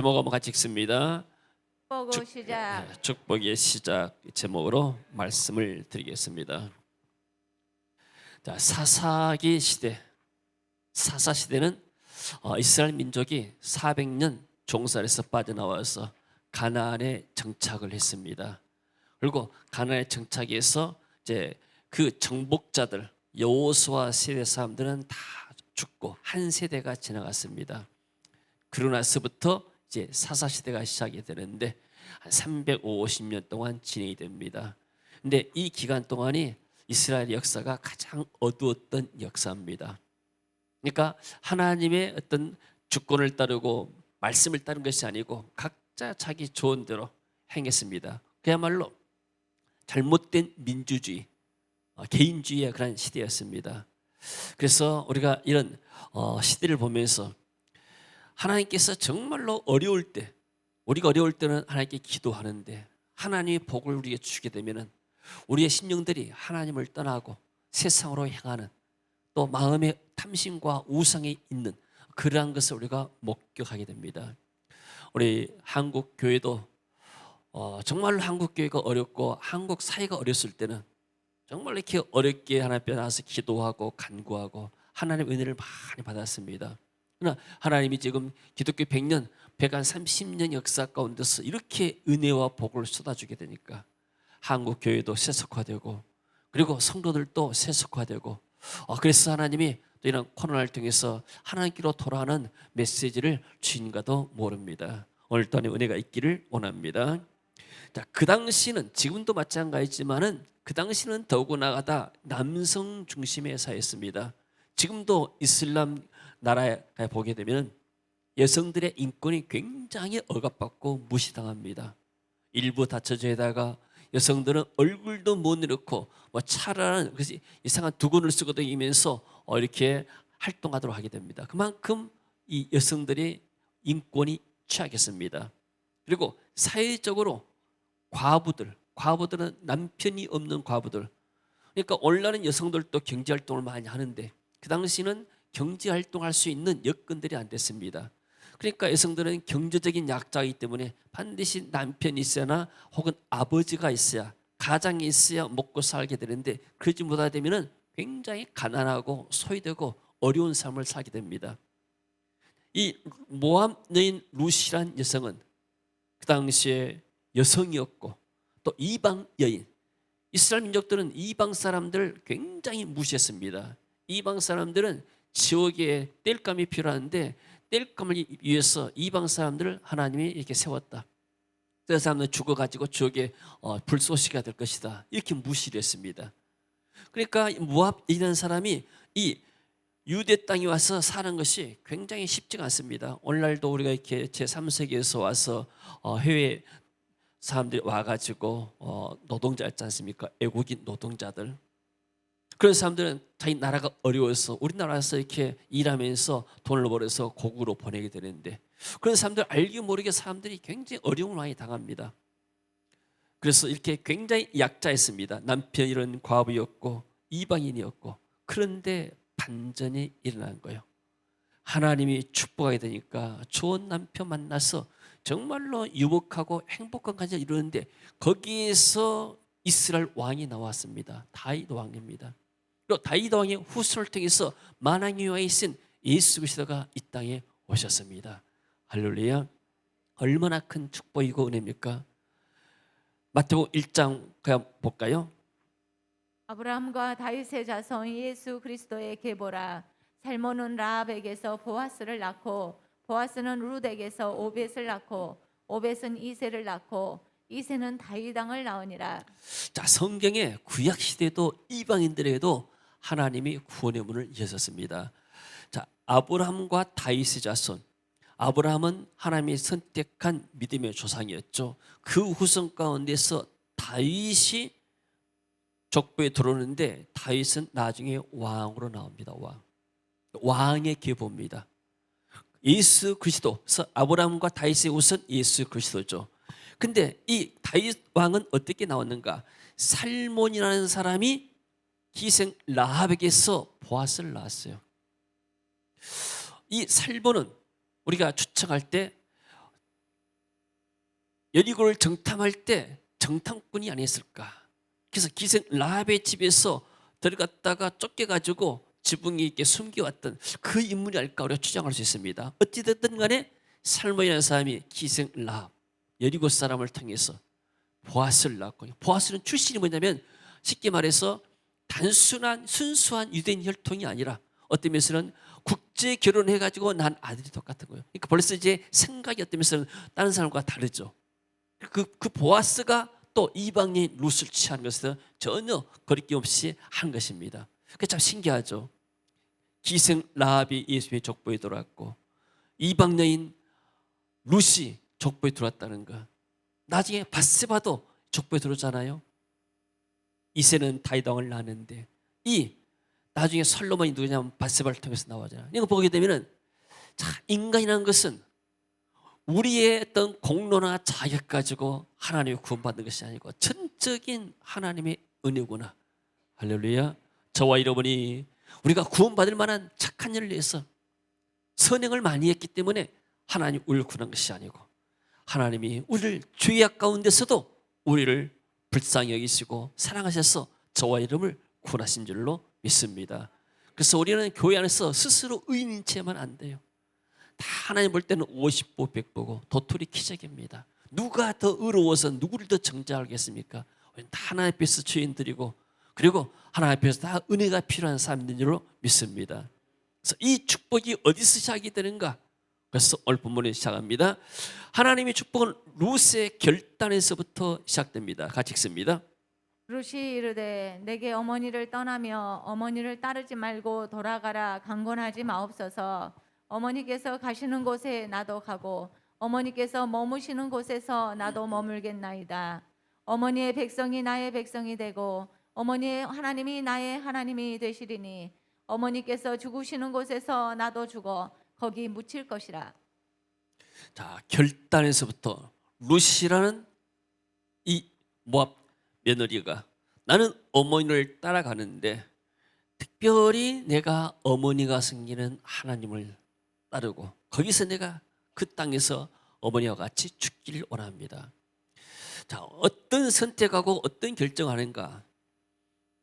제목 한번 같이 읽습니다. 보고 시작. 축복의 시작 제목으로 말씀을 드리겠습니다. 자, 사사기 시대. 사사 시대는 이스라엘 민족이 400년 종살에서 빠져나와서 가나안에 정착을 했습니다. 그리고 가나안에 정착해서 이제 그 정복자들 여호수아 세대 사람들은 다 죽고 한 세대가 지나갔습니다. 그러고 나서부터 이제 사사 시대가 시작이 되는데 한 350년 동안 진행이 됩니다. 근데 이 기간 동안이 이스라엘 역사가 가장 어두웠던 역사입니다. 그러니까 하나님의 어떤 주권을 따르고 말씀을 따른 것이 아니고 각자 자기 좋은 대로 행했습니다. 그야말로 잘못된 민주주의, 개인주의의 그런 시대였습니다. 그래서 우리가 이런 시대를 보면서 하나님께서 정말로 어려울 때, 우리가 어려울 때는 하나님께 기도하는데 하나님의 복을 우리에게 주게 되면은 우리의 심령들이 하나님을 떠나고 세상으로 향하는, 또 마음의 탐심과 우상에 있는 그러한 것을 우리가 목격하게 됩니다. 우리 한국 교회도 정말로 한국 교회가 어렵고 한국 사회가 어렸을 때는 정말 이렇게 어렵게 하나님 앞에 나와서 기도하고 간구하고 하나님의 은혜를 많이 받았습니다. 그러나 하나님이 지금 기독교 100년, 130년 역사 가운데서 이렇게 은혜와 복을 쏟아주게 되니까 한국 교회도 세속화되고 그리고 성도들도 세속화되고 그래서 하나님이 또 이런 코로나를 통해서 하나님께로 돌아가는 메시지를 주인가도 모릅니다. 오늘 또한 은혜가 있기를 원합니다. 자, 그 당시는 지금도 마찬가지지만은 그 당시는 더구나 나아가 남성 중심의 사회였습니다. 지금도 이슬람 나라에 보게 되면 여성들의 인권이 굉장히 억압받고 무시당합니다. 일부 다처제에다가 여성들은 얼굴도 못 내놓고 차라는 이상한 두건을 쓰고 다니면서 이렇게 활동하도록 하게 됩니다. 그만큼 이 여성들의 인권이 취약했습니다. 그리고 사회적으로 과부들은 남편이 없는 과부들, 그러니까 오늘날은 여성들도 경제활동을 많이 하는데 그 당시는 경제활동할 수 있는 여건들이 안 됐습니다. 그러니까 여성들은 경제적인 약자이기 때문에 반드시 남편이 있어야 혹은 아버지가 있어야, 가장이 있어야 먹고 살게 되는데 그러지 못하게 되면 굉장히 가난하고 소외되고 어려운 삶을 살게 됩니다. 이 모압 여인 루시란 여성은 그 당시에 여성이었고 또 이방 여인, 이스라엘 민족들은 이방 사람들 굉장히 무시했습니다. 이방 사람들은 지옥에 땔감이 필요한데 땔감을 위해서 이방 사람들을 하나님이 이렇게 세웠다. 그 사람들은 죽어가지고 지옥에 불쏘시가 될 것이다, 이렇게 무시를 했습니다. 그러니까 모압이라는 사람이 이 유대 땅에 와서 사는 것이 굉장히 쉽지가 않습니다. 오늘날도 우리가 이렇게 제3세계에서 와서 해외 사람들이 와가지고 노동자 있지 않습니까? 외국인 노동자들, 그런 사람들은 자기 나라가 어려워서 우리나라에서 이렇게 일하면서 돈을 벌어서 고국으로 보내게 되는데 그런 사람들 알게 모르게 사람들이 굉장히 어려움을 많이 당합니다. 그래서 이렇게 굉장히 약자였습니다. 남편이 과부였고 이방인이었고, 그런데 반전이 일어난 거예요. 하나님이 축복하게 되니까 좋은 남편 만나서 정말로 유복하고 행복한 가정을 이루는데 거기에서 이스라엘 왕이 나왔습니다. 다윗 왕입니다. 그리고 다윗 왕의 후손을 통해서 만왕의 왕이신 예수 그리스도가 이 땅에 오셨습니다. 할렐루야. 얼마나 큰 축복이고 은혜입니까? 마태복음 1장 그냥 볼까요? 아브라함과 다윗의 자손 예수 그리스도의 계보라. 살몬은 라합에게서 보아스를 낳고 보아스는 룻에게서 오벳을 낳고 오벳은 이새를 낳고 이새는 다윗 왕을 낳으니라. 자, 성경에 구약 시대도 이방인들에게도 하나님이 구원의 문을 여셨습니다. 자, 아브라함과 다윗의 자손. 아브라함은 하나님이 선택한 믿음의 조상이었죠. 그 후손 가운데서 다윗이 족보에 들어오는데 다윗은 나중에 왕으로 나옵니다. 왕의 계보입니다. 예수 그리스도. 그래서 아브라함과 다윗의 우선 예수 그리스도죠. 근데 이 다윗 왕은 어떻게 나왔는가? 살몬이라는 사람이 기생 라합에게서 보아스를 낳았어요. 이 살몬은 우리가 추측할 때 여리고를 정탐할 때 정탐꾼이 아니었을까? 그래서 기생 라합의 집에서 들어갔다가 쫓겨가지고 지붕에 있게 숨겨왔던 그 인물이 아닐까 우리가 추정할 수 있습니다. 어찌됐든 간에 살몬이라는 사람이 기생 라합, 여리고 사람을 통해서 보아스를 낳고, 보아스는 출신이 뭐냐면 쉽게 말해서 단순한 순수한 유대인 혈통이 아니라 어떤 면에서는 국제 결혼해가지고 난 아들이 똑같은 거예요. 그러니까 벌써 이제 생각이 어떤 면에서는 다른 사람과 다르죠. 그 보아스가 또 이방인 룻을 취한 것은 전혀 거리낌 없이 한 것입니다. 그게 참 신기하죠. 기생 라합이 예수의 족보에 들어왔고 이방 여인 룻이 족보에 들어왔다는 것. 나중에 밧세바도 족보에 들어오잖아요. 이새는 다윗 왕을 낳았는데 이 나중에 솔로몬이 누구냐면 밧세바를 통해서 나오잖아요. 이거 보게 되면은 자, 인간이라는 것은 우리의 어떤 공로나 자격 가지고 하나님의 구원받는 것이 아니고 전적인 하나님의 은혜구나. 할렐루야. 저와 여러분이 우리가 구원받을 만한 착한 일을 위해서 선행을 많이 했기 때문에 하나님 우리를 구원한 것이 아니고 하나님이 우리를 죄악 가운데서도 우리를 불쌍히 여기시고 사랑하셔서 저와 여러분을 구원하신 줄로 믿습니다. 그래서 우리는 교회 안에서 스스로 의인인 채만 안 돼요. 다 하나님 볼 때는 50보 100보고 도토리 기적입니다. 누가 더 의로워서 누구를 더 정죄하겠습니까? 우리는 다 하나님 앞에서 죄인들이고 그리고 하나님 앞에서 다 은혜가 필요한 사람들인 줄로 믿습니다. 그래서 이 축복이 어디서 시작이 되는가? 그래서 오늘 본문에 시작합니다. 하나님의 축복은 룻의 결단에서부터 시작됩니다. 같이 읽습니다. 룻이 이르되 내게 어머니를 떠나며 어머니를 따르지 말고 돌아가라 강권하지 마옵소서. 어머니께서 가시는 곳에 나도 가고 어머니께서 머무시는 곳에서 나도 머물겠나이다. 어머니의 백성이 나의 백성이 되고 어머니의 하나님이 나의 하나님이 되시리니 어머니께서 죽으시는 곳에서 나도 죽어 거기 묻힐 것이라. 자, 결단에서부터 룻이라는 이 모압 며느리가 나는 어머니를 따라가는데 특별히 내가 어머니가 섬기는 하나님을 따르고 거기서 내가 그 땅에서 어머니와 같이 죽기를 원합니다. 자, 어떤 선택하고 어떤 결정하는가?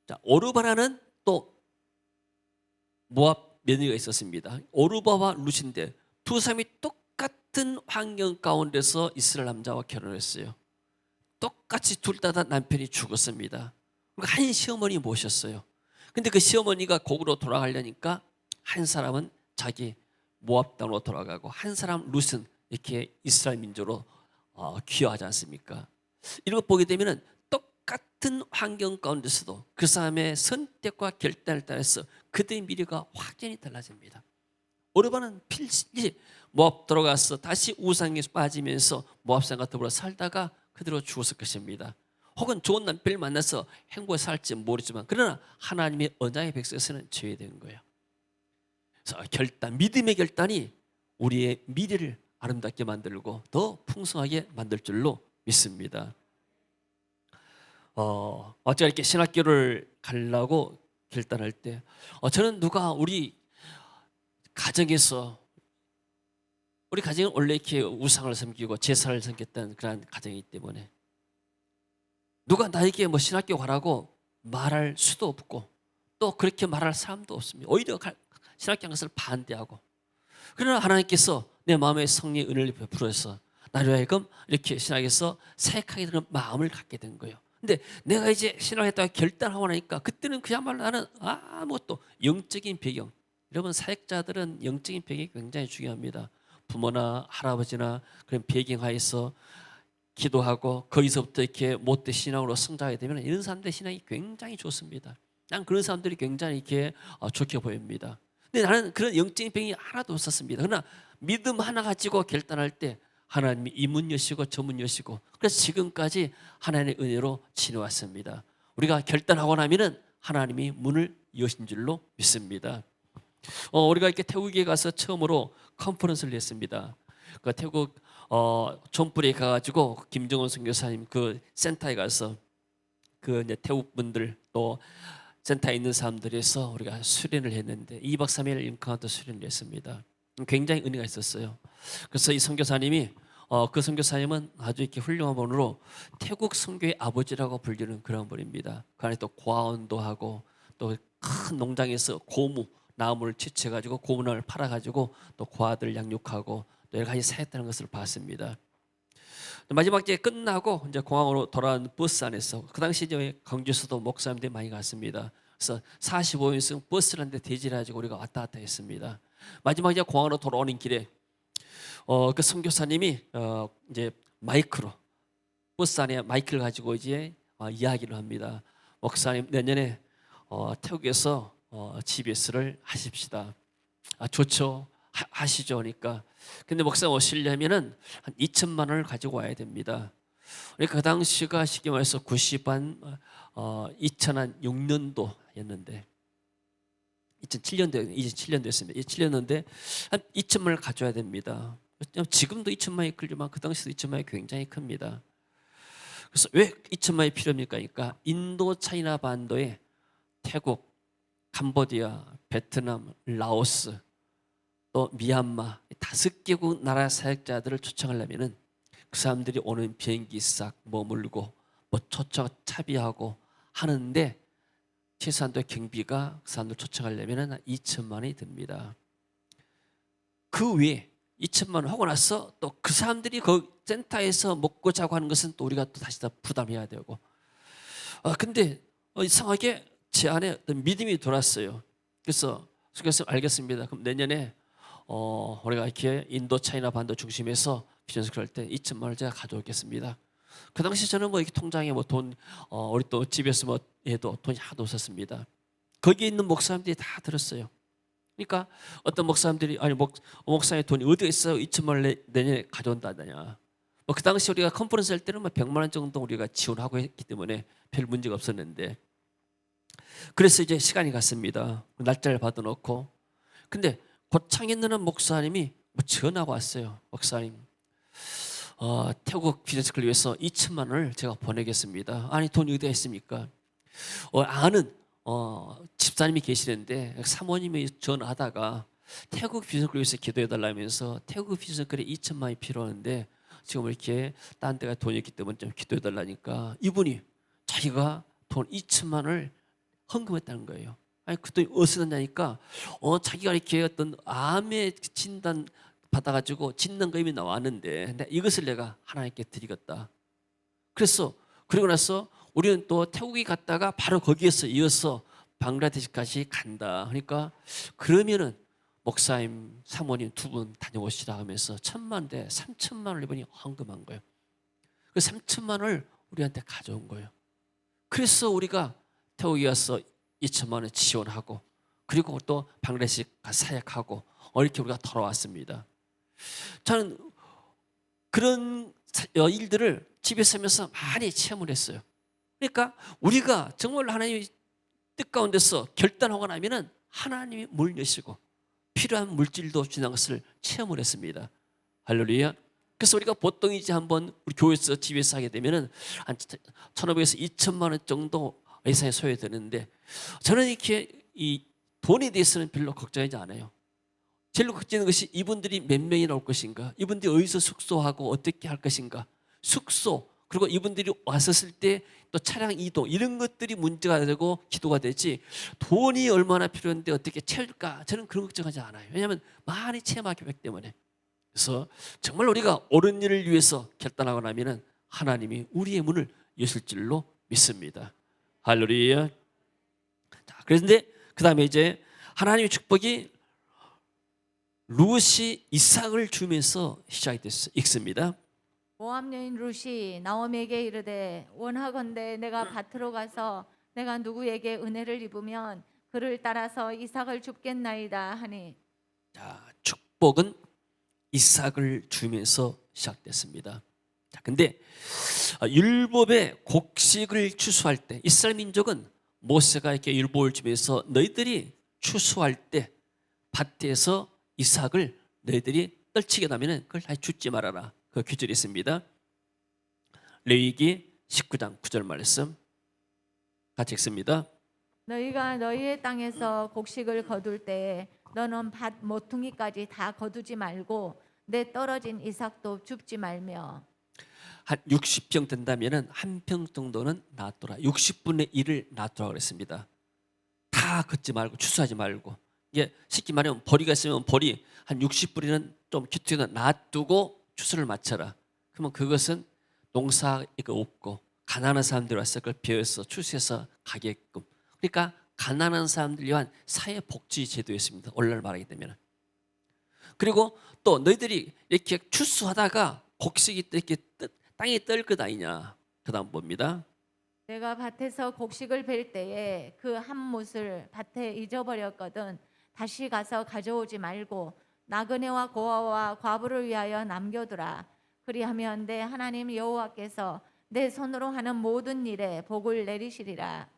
자, 오르바라는 또 모압 며느리가 있었습니다. 오르바와 룻인데 두 사람이 똑같은 환경 가운데서 이스라엘 남자와 결혼했어요. 똑같이 둘 다 남편이 죽었습니다. 한 시어머니 모셨어요. 근데 그 시어머니가 곡으로 돌아가려니까 한 사람은 자기 모압 땅으로 돌아가고 한 사람 룻은 이렇게 이스라엘 민족으로 귀화하지 않습니까? 이런 거 보게 되면은 똑같은 환경 가운데서도 그 사람의 선택과 결단을 따라서 그들의 미래가 확연히 달라집니다. 오르바는 필시 모압 들어가서 다시 우상에 빠지면서 모압 사람과 더불어 살다가 그대로 죽었을 것입니다. 혹은 좋은 남편을 만나서 행복하게 살지 모르지만 그러나 하나님의 언약의 백성에서는 제외된 거예요. 그래서 결단, 믿음의 결단이 우리의 미래를 아름답게 만들고 더 풍성하게 만들 줄로 믿습니다. 제가 이렇게 신학교를 가려고 결단할 때 저는 누가 우리 가정에서 우리 가정은 원래 이렇게 우상을 섬기고 제사를 섬겼던 그런 가정이기 때문에 누가 나에게 뭐 신학교 가라고 말할 수도 없고 또 그렇게 말할 사람도 없습니다. 오히려 신학교 간 것을 반대하고 그러나 하나님께서 내 마음에 성령의 은혜를 베풀어서 나를 하여금 이렇게 신학에서 사역하게 되는 마음을 갖게 된 거예요. 근데 내가 이제 신학했다고 결단하고 나니까 그때는 그야말로 나는 아무것도 영적인 배경, 여러분 사역자들은 영적인 배경이 굉장히 중요합니다. 부모나 할아버지나 그런 배경하에서 기도하고 거기서부터 이렇게 못된 신앙으로 성장하게 되면 이런 사람들의 신앙이 굉장히 좋습니다. 난 그런 사람들이 굉장히 이렇게 좋게 보입니다. 근데 나는 그런 영적인 배경이 하나도 없었습니다. 그러나 믿음 하나 가지고 결단할 때 하나님이 이 문 여시고 저 문 여시고 그래서 지금까지 하나님의 은혜로 지내왔습니다. 우리가 결단하고 나면은 하나님이 문을 여신 줄로 믿습니다. 우리가 이렇게 태국에 가서 처음으로 컨퍼런스를 했습니다. 그 태국 존불에 가가지고 김정은 선교사님 그 센터에 가서 그 이제 태국 분들 또 센터에 있는 사람들에서 우리가 수련을 했는데 2박 3일 인카운터 수련을 했습니다. 굉장히 은혜가 있었어요. 그래서 이 선교사님이 그 선교사님은 아주 이렇게 훌륭한 분으로 태국 선교의 아버지라고 불리는 그런 분입니다. 그 안에 또 고아원도 하고 또 큰 농장에서 고무 나무를 채취해가지고 고무나무를 팔아가지고 또 고아들 양육하고 또 여러 가지 사역하는 것을 봤습니다. 마지막 때 끝나고 이제 공항으로 돌아온 버스 안에서 그 당시 이제 광주에서도 목사님들이 많이 갔습니다. 그래서 45인승 버스를 한 대 대지해가지고 우리가 왔다 갔다 했습니다. 마지막 이제 공항으로 돌아오는 길에 그 선교사님이 이제 마이크로 버스 안에 마이크를 가지고 이제 이야기를 합니다. 목사님 내년에 태국에서 GBS를 하십시다. 좋죠. 하시죠. 그러니까 근데 목사 오시려면은 한 2천만 원을 가지고 와야 됩니다. 그러니까 그 당시가 쉽게 말해서 2006년도였는데 2007년도였습니다. 2007년도인데 한 2천만 원을 가져야 됩니다. 지금도 2천만 원이 크지만 그 당시도 2천만 원이 굉장히 큽니다. 그래서 왜 2천만 원이 필요합니까? 그러니까 인도 차이나 반도에 태국, 캄보디아, 베트남, 라오스, 또 미얀마 5개국 나라 사역자들을 초청하려면은 그 사람들이 오는 비행기 싹 머물고 뭐 초청 차비하고 하는데 최소한도 경비가 그 사람들 초청하려면은 한 2천만 원이 듭니다. 그 외에 2천만 원 하고 나서 또 그 사람들이 그 센터에서 먹고 자고 하는 것은 또 우리가 또 다시 다 부담해야 되고. 근데 이상하게 제 안에 어떤 믿음이 돌았어요. 그래서 알겠습니다. 그럼 내년에 우리가 이렇게 인도 차이나 반도 중심에서 비전스 그럴 때 2천만 원을 제가 가져오겠습니다. 그 당시 저는 뭐 이렇게 통장에 뭐 돈 우리 또 집에서 뭐 해도 돈이 하나도 없었습니다. 거기에 있는 목사님들이 다 들었어요. 그러니까 어떤 목사님들이 아니 목사님 돈이 어디에 있어 2천만 원 내년에 가져온다느냐. 뭐 그 당시 우리가 컨퍼런스 할 때는 뭐 100만 원 정도 우리가 지원하고 했기 때문에 별 문제가 없었는데 그래서 이제 시간이 갔습니다. 날짜를 받아놓고 근데 고창에 있는 목사님이 뭐 전화가 왔어요. 목사님 태국 비즈니스를 위해서 2천만 원을 제가 보내겠습니다. 아니 돈이 어디에 있습니까? 아는 집사님이 계시는데 사모님이 전화하다가 태국 비즈니스를 위해서 기도해달라면서 태국 비즈니스에 2천만 원이 필요한데 지금 이렇게 딴 데가 돈이 있기 때문에 좀 기도해달라니까 이분이 자기가 돈 2천만 원을 헌금했다는 거예요. 아니 그 돈이 어디서 났냐니까 자기가 이렇게 어떤 암의 진단 받아가지고 짓는 거 이미 나왔는데 이것을 내가 하나님께 드리겠다. 그래서 그리고 나서 우리는 또 태국에 갔다가 바로 거기에서 이어서 방글라데시까지 간다. 그러니까 그러면은 목사님, 사모님 두 분 다녀오시라 하면서 1,000만 원 대 3천만 원을 이분이 헌금한 거예요. 그 3천만 원을 우리한테 가져온 거예요. 그래서 우리가 태국에 가서 2천만 원을 지원하고 그리고 또 방글라데시 가서 사역하고 이렇게 우리가 돌아왔습니다. 저는 그런 일들을 집에서 하면서 많이 체험을 했어요. 그러니까 우리가 정말 하나님의 뜻 가운데서 결단하고 나면은 하나님이 물 여시고 필요한 물질도 주는 것을 체험을 했습니다. 할렐루야. 그래서 우리가 보통 이제 한번 우리 교회에서 집에서 하게 되면은 한 1,500에서 2천만 원 정도 예산이 소요되는데 저는 이렇게 이 돈에 대해서는 별로 걱정하지 않아요. 제일 걱정하는 것이 이분들이 몇 명이나 올 것인가, 이분들이 어디서 숙소하고 어떻게 할 것인가, 숙소 그리고 이분들이 왔었을 때 또 차량 이동 이런 것들이 문제가 되고 기도가 되지 돈이 얼마나 필요한데 어떻게 채울까 저는 그런 걱정하지 않아요. 왜냐하면 많이 체험하기 때문에. 그래서 정말 우리가 옳은 일을 위해서 결단하고 나면은 하나님이 우리의 문을 여실 줄로 믿습니다. 할렐루야. 자, 그런데 그 다음에 이제 하나님의 축복이 룻이 이삭을 주면서 시작이 됐어요. 읽습니다. 모압 여인 룻이 나오미에게 이르되 원하건대 내가 밭으로 가서 내가 누구에게 은혜를 입으면 그를 따라서 이삭을 줍겠나이다 하니. 자, 축복은 이삭을 주면서 시작됐습니다. 자, 근데 율법의 곡식을 추수할 때 이스라엘 민족은 모세가 이렇게 율법을 주면서 너희들이 추수할 때 밭에서 이삭을 너희들이 떨치게 나면은 그걸 다 줍지 말아라. 그 규절이 있습니다. 레위기 19장 9절 말씀 같이 읽습니다. 너희가 너희의 땅에서 곡식을 거둘 때에 너는 밭 모퉁이까지 다 거두지 말고 내 떨어진 이삭도 줍지 말며. 한 60평 된다면은 한 평 정도는 놔둬라. 60분의 1을 놔두라 그랬습니다. 다 걷지 말고 추수하지 말고. 이게 쉽게 말하면 보리가 있으면 보리 한 60뿌리는 좀 기투에 놔두고 추수를 마쳐라. 그러면 그것은 농사가 없고 가난한 사람들이 와서 그걸 베어서 추수해서 가게끔. 그러니까 가난한 사람들 위한 사회복지 제도였습니다. 오늘날 말하게 되면. 그리고 또 너희들이 이렇게 추수하다가 곡식이 이렇게 땅에 떨 것 아니냐. 그 다음 봅니다. 내가 밭에서 곡식을 벨 때에 그 한 못을 밭에 잊어버렸거든 다시 가서 가져오지 말고 나그네와 고아와 과부를 위하여 남겨두라. 그리하면 내 하나님 여호와께서 내 손으로 하는 모든 일에 복을 내리시리라.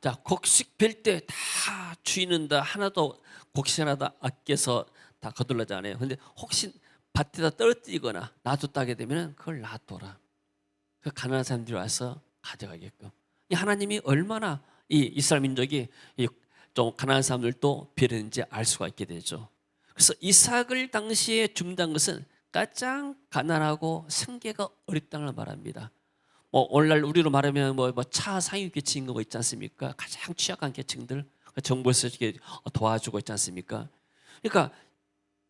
자, 곡식 벨 때 다 주인은 다 하나도 곡식 하나도 아껴서 다 거둘러잖아요. 근데 혹시 밭에다 떨어뜨리거나 놔뒀다게 되면 그걸 놔둬라. 그 가난한 사람들이 와서 가져가게끔. 이 하나님이 얼마나 이 이스라엘 민족이 좀 가난한 사람들도 배려했는지 알 수가 있게 되죠. 그래서 이삭을 당시에 준다는 것은 가장 가난하고 생계가 어렵다는 걸 말합니다. 뭐 오늘날 우리로 말하면 뭐 차 상위 계층인 거 있지 않습니까? 가장 취약한 계층들 정부에서 이렇게 도와주고 있지 않습니까? 그러니까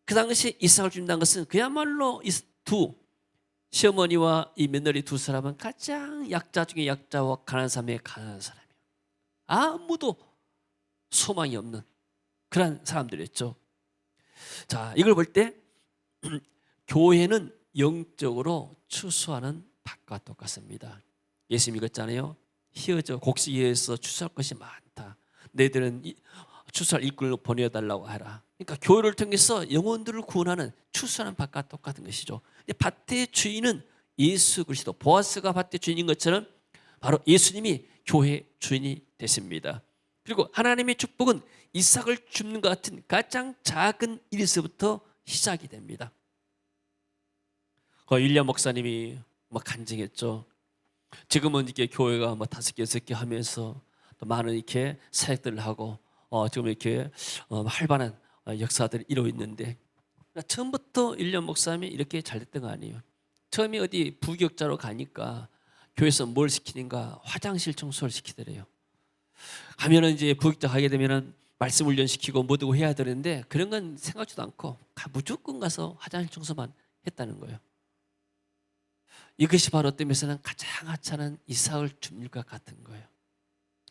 그 당시 이삭을 준다는 것은 그야말로 이 두 시어머니와 이 며느리 두 사람은 가장 약자 중에 약자와 가난한 사람의 가난한 사람이에요. 아무도 소망이 없는 그런 사람들이었죠. 자, 이걸 볼 때 교회는 영적으로 추수하는 밭과 똑같습니다. 예수 믿었잖아요. 희어져 곡식에서 추수할 것이 많다. 너희들은 추수할 일꾼을 보내달라고 하라. 그러니까 교회를 통해서 영혼들을 구원하는 추수하는 밭과 똑같은 것이죠. 밭의 주인은 예수 그리스도, 보아스가 밭의 주인인 것처럼 바로 예수님이 교회의 주인이 되십니다. 그리고 하나님의 축복은 이삭을 줍는 것 같은 가장 작은 일에서부터 시작이 됩니다. 윌리엄 목사님이 간증했죠. 지금은 이렇게 교회가 5개, 6개 하면서 또 많은 이렇게 사역들을 하고 지금 이렇게 활발한 역사들이 이루어 있는데 처음부터 윌리엄 목사님이 이렇게 잘 됐던 거 아니에요. 처음에 어디 부교육자로 가니까 교회에서 뭘 시키는가 화장실 청소를 시키더래요. 가면은 이제 부교육자 가게 되면은 말씀 훈련시키고 뭐도 해야 되는데 그런 건 생각지도 않고 무조건 가서 화장실 청소만 했다는 거예요. 이것이 바로 어떤 면에서는 가장 하찮은 이삭을 줍는 것 같은 거예요.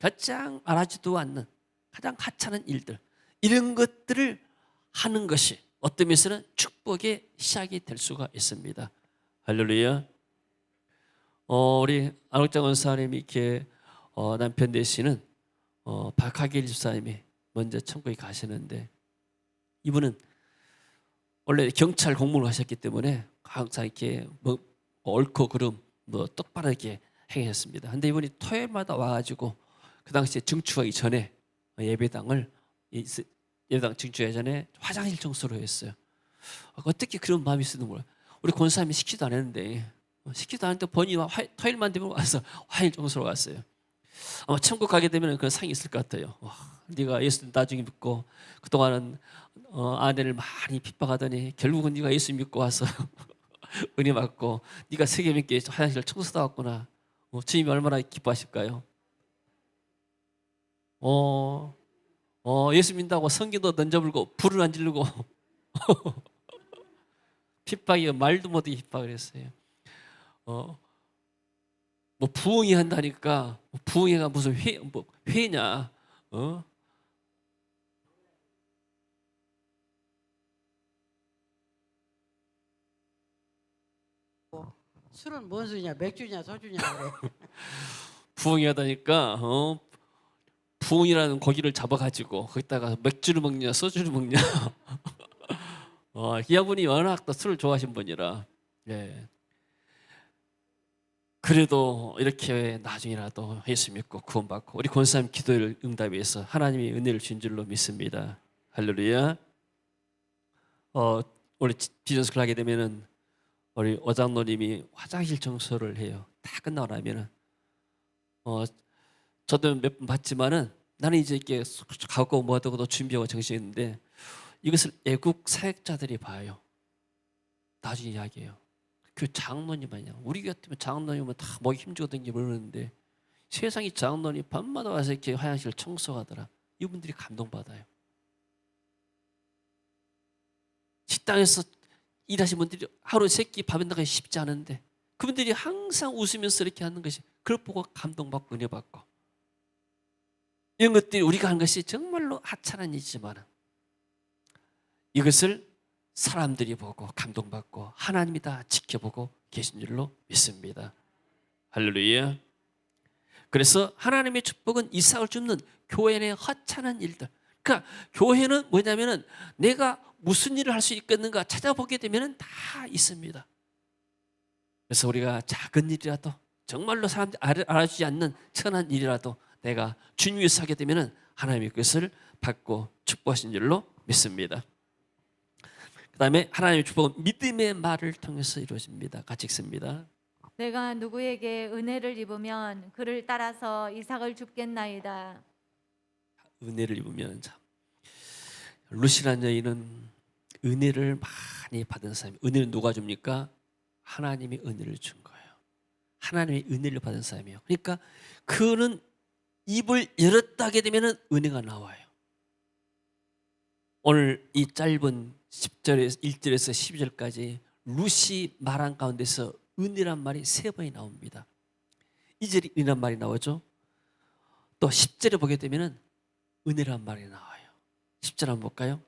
가장 말하지도 않는 가장 하찮은 일들, 이런 것들을 하는 것이 어떤 면에서는 축복의 시작이 될 수가 있습니다. 할렐루야. 우리 안옥장 원사님이 이렇게 남편 되시는 박하길 집사님이 먼저 천국에 가시는데 이분은 원래 경찰 공무원을 하셨기 때문에 항상 이렇게 옳고 그름 똑바로 이렇게 행했습니다. 근데 이분이 토요일마다 와가지고 그 당시에 증축하기 전에 예배당 증축하기 전에 화장실 청소를 했어요. 어떻게 그런 마음이 쓰는 거야? 우리 권사님이 시키도 안 했는데 본인이 토요일만 되면 와서 화장실 청소로 갔어요. 아마 천국 가게 되면 그런 상이 있을 것 같아요. 와, 네가 예수 나중에 믿고 그동안은 아내를 많이 핍박하더니 결국은 네가 예수 믿고 와서 은혜 받고 네가 세계 믿게 화장실 청소도 왔구나. 주님이 얼마나 기뻐하실까요? 예수 믿는다고 성기도 던져불고 불을 안 지르고 핍박이 말도 못하게 핍박을 했어요. 부흥이 한다니까 부흥회가 무슨 회냐? 술은 뭔 술이냐? 맥주냐 소주냐 그래. 부흥이 하다니까 부흥이라는 고기를 잡아가지고 거기다가 맥주를 먹냐 소주를 먹냐. 이 아분이 워낙 또 술을 좋아하신 분이라 예. 그래도 이렇게 나중이라도 예수 믿고 구원받고 우리 권사님 기도를 응답해서 하나님이 은혜를 준 줄로 믿습니다. 할렐루야. 우리 비전스쿨 하게 되면은 우리 오장로님이 화장실 청소를 해요. 다 끝나고 나면은 저도 몇 번 봤지만은 나는 이제 이렇게 가고 뭐하고 준비하고 정신했는데 이것을 애국 사역자들이 봐요. 나중에 이야기해요. 그 장로님이냐, 우리 같으면 장로님은 다 목이 힘주거든 게 모르는데 세상이 장로님 밤마다 와서 이렇게 화장실 청소하더라. 이분들이 감동받아요. 식당에서 일하신 분들이 하루 세 끼 밥에 나가기 쉽지 않은데 그분들이 항상 웃으면서 이렇게 하는 것이, 그걸 보고 감동받고 은혜받고, 이런 것들이 우리가 하는 것이 정말로 하찮은 일이지만 이것을 사람들이 보고 감동받고 하나님이 다 지켜보고 계신 줄로 믿습니다. 할렐루야. 그래서 하나님의 축복은 이삭을 줍는 교회 내 허찬한 일들. 그러니까 교회는 뭐냐면은 내가 무슨 일을 할 수 있겠는가 찾아보게 되면은 다 있습니다. 그래서 우리가 작은 일이라도, 정말로 사람들이 알아주지 않는 천한 일이라도 내가 주님 위해서 하게 되면은 하나님의 것을 받고 축복하신 줄로 믿습니다. 그 다음에 하나님의 축복은 믿음의 말을 통해서 이루어집니다. 같이 읽습니다. 내가 누구에게 은혜를 입으면 그를 따라서 이삭을 줍겠나이다. 은혜를 입으면, 참 루시라는 여인은 은혜를 많이 받은 사람이에요. 은혜를 누가 줍니까? 하나님이 은혜를 준 거예요. 하나님의 은혜를 받은 사람이에요. 그러니까 그는 입을 열었다 하게 되면 은혜가 나와요. 오늘 이 짧은 10절에서 1절에서 12절까지 루시 말한 가운데서 은혜란 말이 3번이 나옵니다. 2절에 은혜란 말이 나오죠. 또 10절에 보게 되면 은혜란 말이 나와요. 10절 한번 볼까요?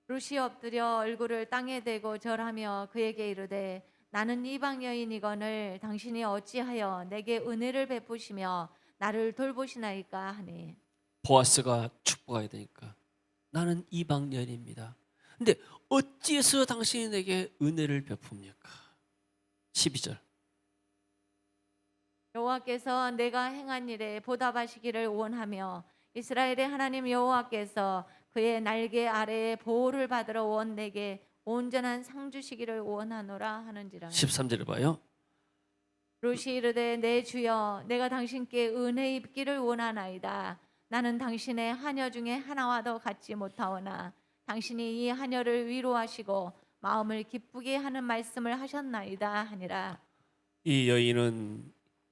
루시 엎드려 얼굴을 땅에 대고 절하며 그에게 이르되 나는 이방 여인이거늘 당신이 어찌하여 내게 은혜를 베푸시며 나를 돌보시나이까 하니. 보아스가 축복해야 되니까 나는 이방 여인입니다. 근데 어찌해서 당신이 내게 은혜를 베풉니까? 12절. 여호와께서 내가 행한 일에 보답하시기를 원하며 이스라엘의 하나님 여호와께서 그의 날개 아래에 보호를 받으러 온 내게 온전한 상 주시기를 원하노라 하는지라. 13절을 봐요. 루시 이르되 내 주여 내가 당신께 은혜 입기를 원하나이다. 나는 당신의 하녀 중에 하나와도 같지 못하오나 당신이 이 하녀를 위로하시고 마음을 기쁘게 하는 말씀을 하셨나이다 하니라. 이 여인은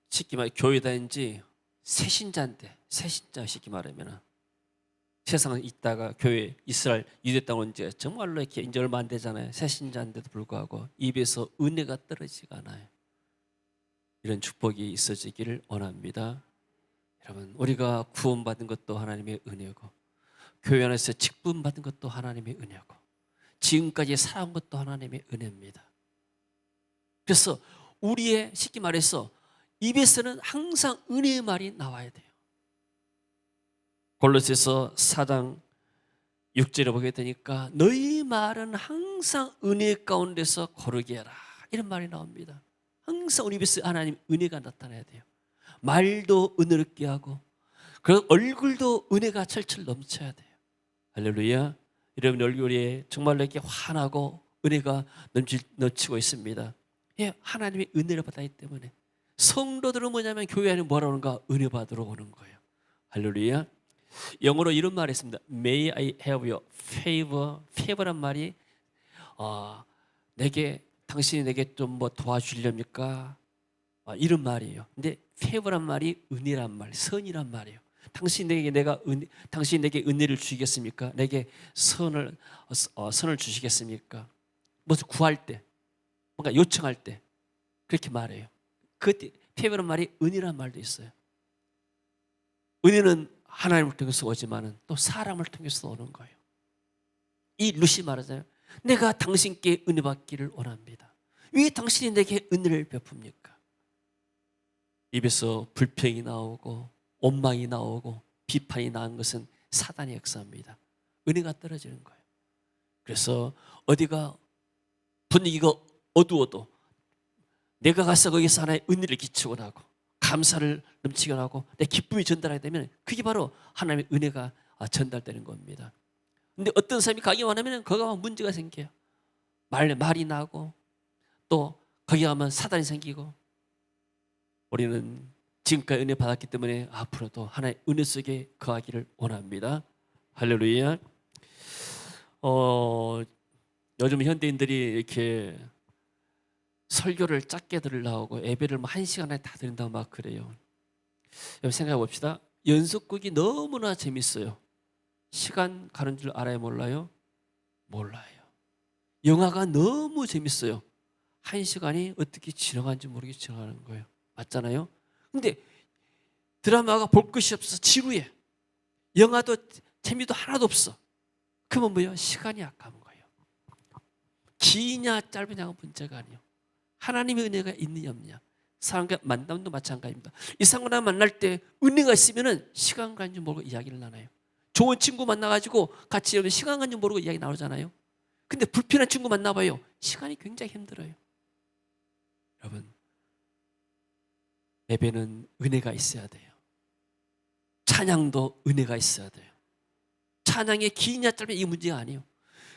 쉽게 말해 교회 다닌 지 새신자인데, 새신자 쉽게 말하면 세상에 있다가 교회 이스라엘 유대 땅 온 지 정말로 이렇게 이제 얼마 안 되잖아요. 새신자인데도 불구하고 입에서 은혜가 떨어지가 않아요. 이런 축복이 있어지기를 원합니다. 여러분, 우리가 구원받은 것도 하나님의 은혜고 교회 안에서 직분받은 것도 하나님의 은혜고 지금까지 살아온 것도 하나님의 은혜입니다. 그래서 우리의 쉽게 말해서 입에서는 항상 은혜의 말이 나와야 돼요. 골로새서 4장 6절에 보게 되니까 너희 말은 항상 은혜 가운데서 거룩히 해라, 이런 말이 나옵니다. 항상 우리 입에서 하나님 은혜가 나타나야 돼요. 말도 은혜롭게 하고 그 얼굴도 은혜가 철철 넘쳐야 돼요. 할렐루야. 여러분 얼굴에 정말로 이렇게 환하고 은혜가 넘치고 있습니다. 예, 하나님의 은혜를 받았기 때문에. 성도들은 뭐냐면 교회 안에 뭐라 오는가? 은혜 받으러 오는 거예요. 할렐루야. 영어로 이런 말이 있습니다. May I have your favor? favor란 말이 당신이 내게 좀 뭐 도와주려니까 이런 말이에요. 근데 favor란 말이 은혜란 말, 선이란 말이에요. 당신이 내게 은혜를 주시겠습니까? 내게 선을 주시겠습니까? 무엇을 구할 때, 뭔가 요청할 때 그렇게 말해요. 그 favor란 말이 은혜란 말도 있어요. 은혜는 하나님을 통해서 오지만은 또 사람을 통해서 오는 거예요. 이 루시 말하잖아요. 내가 당신께 은혜 받기를 원합니다. 왜 당신이 내게 은혜를 베풉니까? 입에서 불평이 나오고 원망이 나오고 비판이 나온 것은 사단의 역사입니다. 은혜가 떨어지는 거예요. 그래서 어디가 분위기가 어두워도 내가 가서 거기서 하나의 은혜를 끼치고 나고 감사를 넘치게 하고 내 기쁨이 전달하게 되면 그게 바로 하나님의 은혜가 전달되는 겁니다. 근데 어떤 사람이 가기만 하면 거기 가면 문제가 생겨요. 말이 나고 또 거기 가면 사단이 생기고. 우리는 지금까지 은혜 받았기 때문에 앞으로도 하나의 은혜 속에 거하기를 원합니다. 할렐루야. 요즘 현대인들이 이렇게 설교를 짧게 들으려고 예배를 뭐 1시간에 다 드린다고 막 그래요. 여러분 생각해 봅시다. 연속극이 너무나 재밌어요. 시간 가는 줄 알아요, 몰라요? 몰라요. 영화가 너무 재밌어요. 1시간이 어떻게 지나간지 모르게 지나가는 거예요. 맞잖아요? 근데 드라마가 볼 것이 없어 지루해. 영화도 재미도 하나도 없어. 그러면 뭐예요? 시간이 아까운 거예요. 기냐 짧으냐가 문제가 아니에요. 하나님의 은혜가 있느냐 없느냐. 사람과 만남도 마찬가지입니다. 이 사람과 만날 때 은혜가 있으면 시간 가는 줄 모르고 이야기를 나눠요. 좋은 친구 만나가지고 같이 여러분 시간 가는 줄 모르고 이야기 나누잖아요. 근데 불편한 친구 만나봐요. 시간이 굉장히 힘들어요. 여러분, 예배는 은혜가 있어야 돼요. 찬양도 은혜가 있어야 돼요. 찬양의 기냐 짧으냐 이 문제가 아니에요.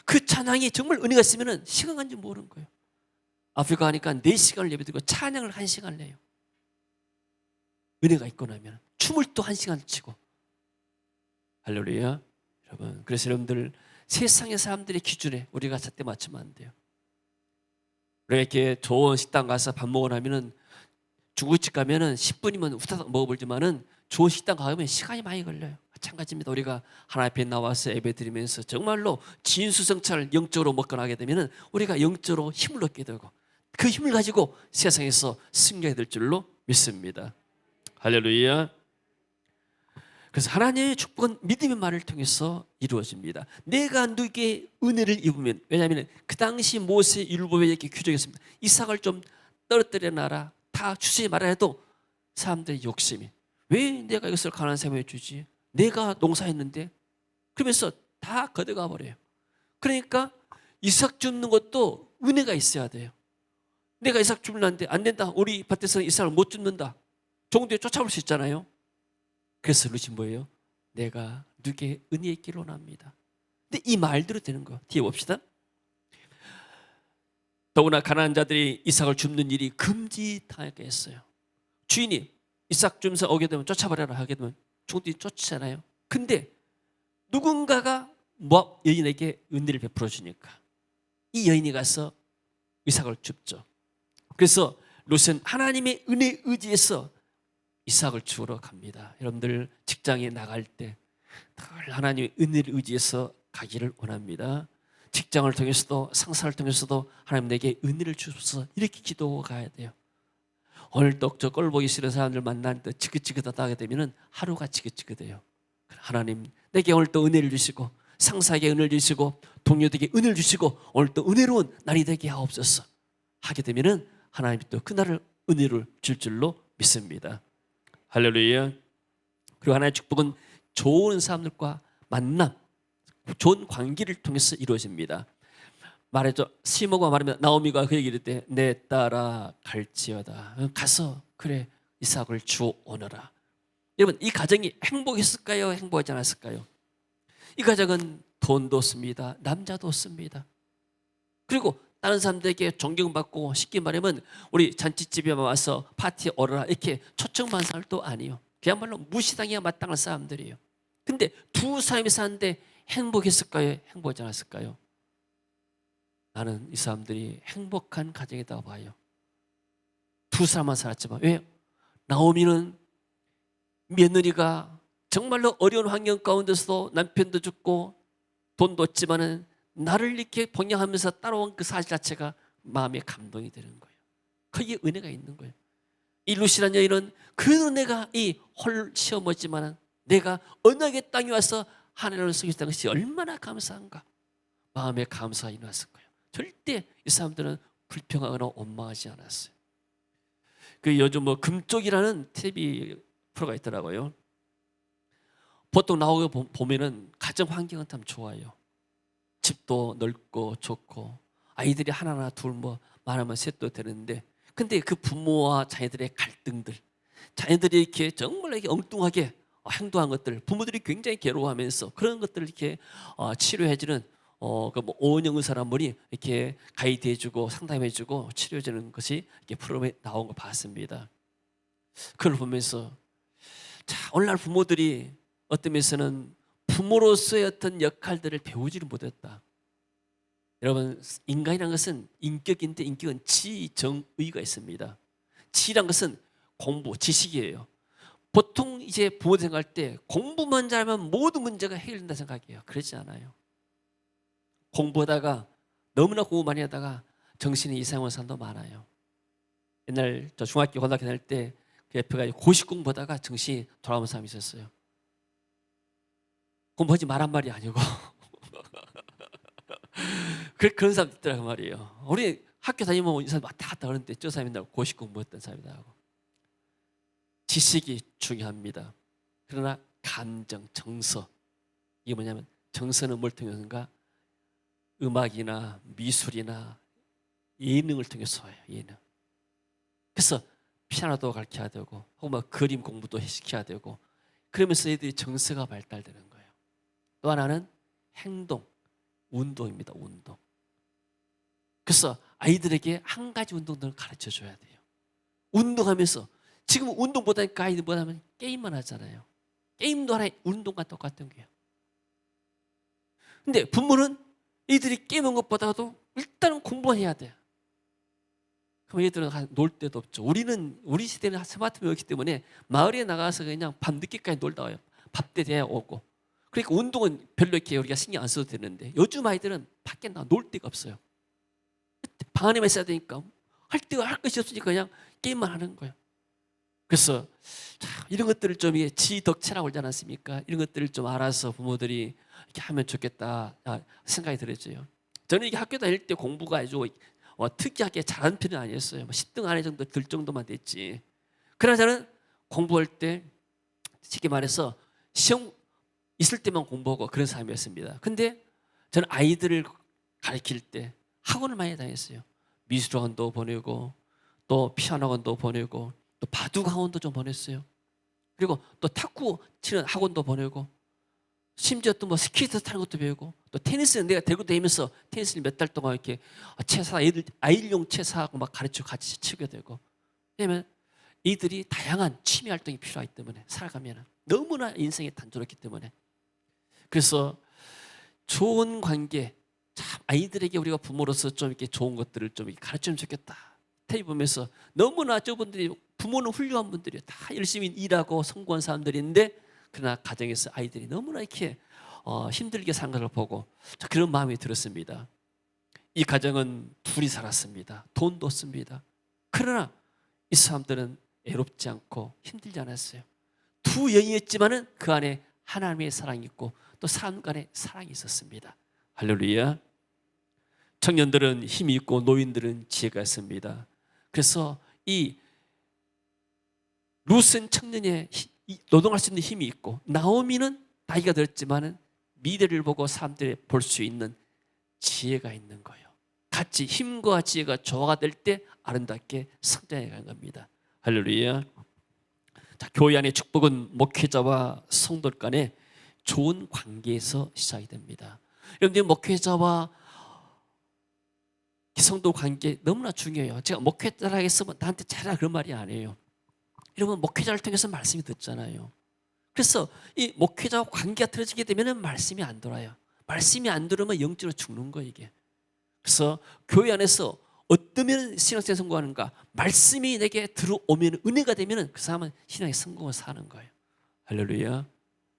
그 찬양이 정말 은혜가 있으면 시간 가는 줄 모르는 거예요. 아프리카 가니까 4시간을 예배드리고 찬양을 1시간을 해요. 은혜가 있고 나면 춤을 또 1시간을 치고. 할렐루야. 여러분, 그래서 여러분들 세상의 사람들의 기준에 우리가 잣대 맞추면 안 돼요. 우리가 이렇게 좋은 식당 가서 밥 먹고 나면은 중국집 가면은 10분이면 후다닥 먹어볼지만은 좋은 식당 가면 시간이 많이 걸려요. 마찬가지입니다. 우리가 하나님 앞에 나와서 예배드리면서 정말로 진수성찬을 영적으로 먹거나 하게 되면은 우리가 영적으로 힘을 얻게 되고 그 힘을 가지고 세상에서 승리하게 될 줄로 믿습니다. 할렐루야. 그래서 하나님의 축복은 믿음의 말을 통해서 이루어집니다. 내가 누구에게 은혜를 입으면, 왜냐하면 그 당시 모세 율법에 이렇게 규정했습니다. 이삭을 좀 떨어뜨려 놔라. 다 주지 말아야 해도 사람들의 욕심이, 왜 내가 이것을 가난한 사람에게 주지? 내가 농사했는데. 그러면서 다 걷어가 버려요. 그러니까 이삭 줍는 것도 은혜가 있어야 돼요. 내가 이삭 주려는데 안 된다. 우리 밭에서는 이삭을 못 줍는다. 종들이 쫓아올 수 있잖아요. 그래서 루시 뭐예요? 내가 누구에게 은혜 있기를 원합니다. 근데 이 말대로 되는 거예요. 뒤에 봅시다. 더구나 가난한 자들이 이삭을 줍는 일이 금지당하게 했어요. 주인이 이삭 주면서 오게 되면 쫓아버려라 하게 되면 종들이 쫓잖아요. 근데 누군가가 모압 여인에게 은혜를 베풀어 주니까 이 여인이 가서 이삭을 줍죠. 그래서 롯은 하나님의 은혜 의지에서 이삭을 주우러 갑니다. 여러분들 직장에 나갈 때 늘 하나님의 은혜를 의지해서 가기를 원합니다. 직장을 통해서도 상사를 통해서도 하나님 내게 은혜를 주셔서 이렇게 기도하고 가야 돼요. 오늘 또 저 꼴 보기 싫은 사람들 만날 때 지긋지긋하게 되면 하루가 지긋지긋해요. 하나님 내게 오늘 또 은혜를 주시고 상사에게 은혜를 주시고 동료들에게 은혜를 주시고 오늘 또 은혜로운 날이 되게 하옵소서 하게 되면 하나님이 또 그날을 은혜를 줄 줄로 믿습니다. 할렐루야. 그리고 하나님의 축복은 좋은 사람들과 만남, 좋은 관계를 통해서 이루어집니다. 말했죠. 시므가 말하면 나오미가 그 얘기를 때 내 딸아 갈지어다. 가서 그래 이삭을 주오너라. 여러분 이 가정이 행복했을까요? 행복하지 않았을까요? 이 가정은 돈도 없습니다. 남자도 없습니다. 그리고 다른 사람들에게 존경받고 쉽게 말하면 우리 잔치집에 와서 파티에 오라 이렇게 초청받은 사람도 아니에요. 그야말로 무시당해야 마땅한 사람들이에요. 근데 두 사람이 사는데 행복했을까요? 행복하지 않았을까요? 나는 이 사람들이 행복한 가정이라고 봐요. 두 사람만 살았지만 왜요? 나오미는 며느리가 정말로 어려운 환경 가운데서도 남편도 죽고 돈도 없지만은 나를 이렇게 봉양하면서 따라온 그 사실 자체가 마음에 감동이 되는 거예요. 거기에 은혜가 있는 거예요. 이 루시라는 여인은 그 은혜가 이 홀 시어머지만은 내가 언약의 땅에 와서 하나님을 섬겼다는 것이 얼마나 감사한가. 마음에 감사가 일어났을 거예요. 절대 이 사람들은 불평하거나 원망하지 않았어요. 그 요즘 뭐 금쪽이라는 TV 프로가 있더라고요. 보통 나오고 보면은 가정 환경은 참 좋아요. 집도 넓고 좋고 아이들이 하나나 둘 뭐 말하면 셋도 되는데 근데 그 부모와 자녀들의 갈등들, 자녀들이 이렇게 정말 이렇게 엉뚱하게 행동한 것들, 부모들이 굉장히 괴로워하면서 그런 것들을 이렇게 치료해주는 그뭐 오은영 의사란 분이 이렇게 가이드해주고 상담해주고 치료해주는 것이 이렇게 프로그램에 나온 거 봤습니다. 그걸 보면서 자 오늘날 부모들이 어떤 면에서는 부모로서의 어떤 역할들을 배우지를 못했다. 여러분, 인간이란 것은 인격인데 인격은 지정의가 있습니다. 지란 것은 공부, 지식이에요. 보통 이제 부모 생각할 때 공부만 잘하면 모든 문제가 해결된다 생각해요. 그렇지 않아요. 공부하다가 너무나 공부 많이 하다가 정신이 이상한 사람도 많아요. 옛날 저 중학교 고등학교 다닐 때 그 옆에가 고시 공부하다가 정신이 돌아오는 사람이 있었어요. 공부하지 말란 말이 아니고 그런 사람 있더라고 말이에요. 우리 학교 다니면 이 사람 왔다 갔다 하는데 저 사람이 나 고시 공부했던 사람이다 하고. 지식이 중요합니다. 그러나 감정, 정서, 이게 뭐냐면 정서는 뭘 통해서인가? 음악이나 미술이나 예능을 통해서 해요. 예능. 그래서 피아노도 가르쳐야 되고 혹은 뭐 그림 공부도 시켜야 되고 그러면서 애들이 정서가 발달되는 거예요. 또 하나는 행동, 운동입니다. 운동. 그래서 아이들에게 한 가지 운동들을 가르쳐 줘야 돼요. 운동하면서 지금 운동 못하니까 아이들 뭐하면 게임만 하잖아요. 게임도 하나의 운동과 똑같은 거예요. 근데 부모는 이들이 게임한 것보다도 일단은 공부만 해야 돼요. 그럼 얘들은 놀 데도 없죠. 우리 시대는 스마트폰이 없기 때문에 마을에 나가서 그냥 밤 늦게까지 놀다 와요. 밥 때 돼야 오고. 그러니까 운동은 별로 이렇게 우리가 신경 안 써도 되는데 요즘 아이들은 밖에 나가 놀 데가 없어요. 방 안에만 있어야 되니까 할 것이 없으니까 그냥 게임만 하는 거예요. 그래서 이런 것들을 좀 지덕체라고 하지 않았습니까? 이런 것들을 좀 알아서 부모들이 이렇게 하면 좋겠다 생각이 들었어요. 저는 이게 학교 다닐 때 공부가 아주 특이하게 잘하는 편은 아니었어요. 10등 안에 정도 들 정도만 됐지. 그러나 저는 공부할 때 쉽게 말해서 시험 있을 때만 공부하고 그런 사람이었습니다. 근데 저는 아이들을 가르칠 때 학원을 많이 다녔어요. 미술학원도 보내고 또 피아노학원도 보내고 또 바둑 학원도 좀 보냈어요. 그리고 또 탁구 치는 학원도 보내고 심지어 또 뭐 스케이트 타는 것도 배우고 또 테니스는 내가 데리고 다니면서 테니스를 몇 달 동안 이렇게 아이들용 체사하고 막 가르쳐 같이 치게 되고. 왜냐면 이들이 다양한 취미 활동이 필요하기 때문에 살아가면 너무나 인생이 단조롭기 때문에. 그래서 좋은 관계, 참 아이들에게 우리가 부모로서 좀 이렇게 좋은 것들을 좀 가르치면 좋겠다. 텔레비 보면서 너무나 저분들이 부모는 훌륭한 분들이에요. 다 열심히 일하고 성공한 사람들인데 그러나 가정에서 아이들이 너무나 이렇게 힘들게 사는 것을 보고 그런 마음이 들었습니다. 이 가정은 둘이 살았습니다. 돈도 없습니다. 그러나 이 사람들은 애롭지 않고 힘들지 않았어요. 두 영이었지만은 그 안에 하나님의 사랑이 있고 또 사람 간의 사랑이 있었습니다. 할렐루야. 청년들은 힘이 있고 노인들은 지혜가 있습니다. 그래서 이 룻은 청년의 노동할 수 있는 힘이 있고 나오미는 나이가 들었지만은 미래를 보고 사람들이 볼 수 있는 지혜가 있는 거예요. 같이 힘과 지혜가 조화가 될 때 아름답게 성장해 가는 겁니다. 할렐루야. 자, 교회 안의 축복은 목회자와 성도 간의 좋은 관계에서 시작이 됩니다. 여러분들 목회자와 성도 관계 너무나 중요해요. 제가 목회자라 했으면 나한테 잘하라 그런 말이 아니에요. 여러분 목회자를 통해서 말씀이 듣잖아요. 그래서 이 목회자와 관계가 틀어지게 되면 말씀이 안 돌아요. 말씀이 안 들으면 영적으로 죽는 거예요 이게. 그래서 교회 안에서 어떠면 신앙생활 성공하는가? 말씀이 내게 들어오면 은혜가 되면 그 사람은 신앙의 성공을 사는 거예요. 할렐루야.